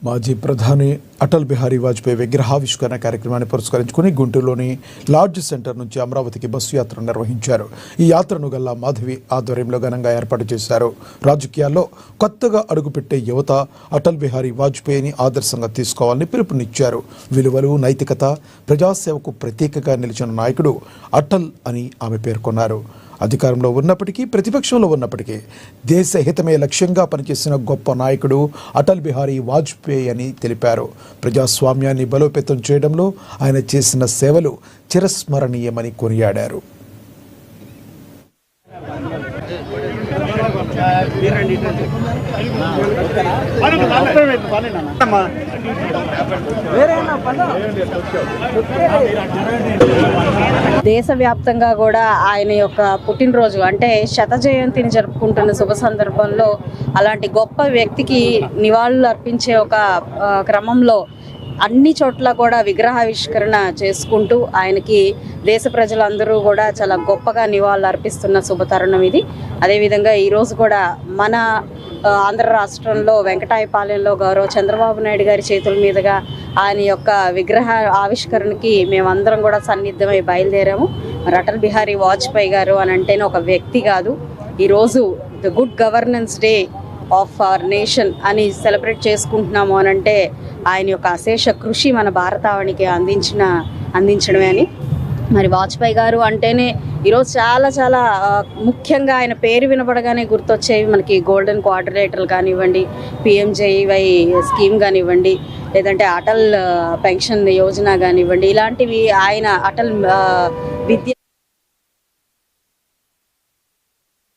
మాజీ ప్రధాని అటల్ బిహారీ వాజ్పేయి విగ్రహావిష్కరణ కార్యక్రమాన్ని పురస్కరించుకుని గుంటూరులోని లాడ్జ్ సెంటర్ నుంచి అమరావతికి బస్సు యాత్ర నిర్వహించారు. ఈ యాత్రను గల్లా మాధవి ఆధ్వర్యంలో ఘనంగా ఏర్పాటు చేశారు. రాజకీయాల్లో కొత్తగా అడుగుపెట్టే యువత అటల్ బిహారీ వాజ్పేయిని ఆదర్శంగా తీసుకోవాలని పిలుపునిచ్చారు. విలువలు, నైతికత, ప్రజాసేవకు ప్రతీకగా నిలిచిన నాయకుడు అటల్ అని ఆమె పేర్కొన్నారు. అధికారంలో ఉన్నప్పటికీ, ప్రతిపక్షంలో ఉన్నప్పటికీ దేశహితమే లక్ష్యంగా పనిచేసిన గొప్ప నాయకుడు అటల్ బిహారీ వాజ్పేయి అని తెలిపారు. ప్రజాస్వామ్యాన్ని బలోపేతం చేయడంలో ఆయన చేసిన సేవలు చిరస్మరణీయమని కొనియాడారు. దేశవ్యాప్తంగా కూడా ఆయన యొక్క పుట్టినరోజు అంటే శత జయంతిని జరుపుకుంటున్న శుభ సందర్భంలో అలాంటి గొప్ప వ్యక్తికి నివాళులు అర్పించే ఒక క్రమంలో అన్ని చోట్ల కూడా విగ్రహావిష్కరణ చేసుకుంటూ ఆయనకి దేశ ప్రజలందరూ కూడా చాలా గొప్పగా నివాళులు అర్పిస్తున్న శుభతరుణం ఇది. అదేవిధంగా ఈరోజు కూడా మన ఆంధ్ర రాష్ట్రంలో వెంకటాయపాలెంలో గౌరవ చంద్రబాబు నాయుడు గారి చేతుల మీదుగా ఆయన యొక్క విగ్రహ ఆవిష్కరణకి మేమందరం కూడా సన్నిద్ధమై బయలుదేరాము. మరి అటల్ బిహారీ వాజ్పేయి గారు అని అంటేనే ఒక వ్యక్తి కాదు, ఈరోజు the good governance day of our nation అని సెలబ్రేట్ చేసుకుంటున్నాము అని అంటే ఆయన యొక్క అశేష కృషి మన భారతావనికి అందించడమే అని. మరి వాజ్పేయి గారు అంటేనే ఈరోజు చాలా చాలా ముఖ్యంగా ఆయన పేరు వినపడగానే గుర్తొచ్చేవి మనకి గోల్డెన్ క్వాడ్రిలేటరల్ కానివ్వండి, పిఎంజేవై స్కీమ్ కానివ్వండి, లేదంటే అటల్ పెన్షన్ యోజన కానివ్వండి, ఇలాంటివి ఆయన అటల్ విద్య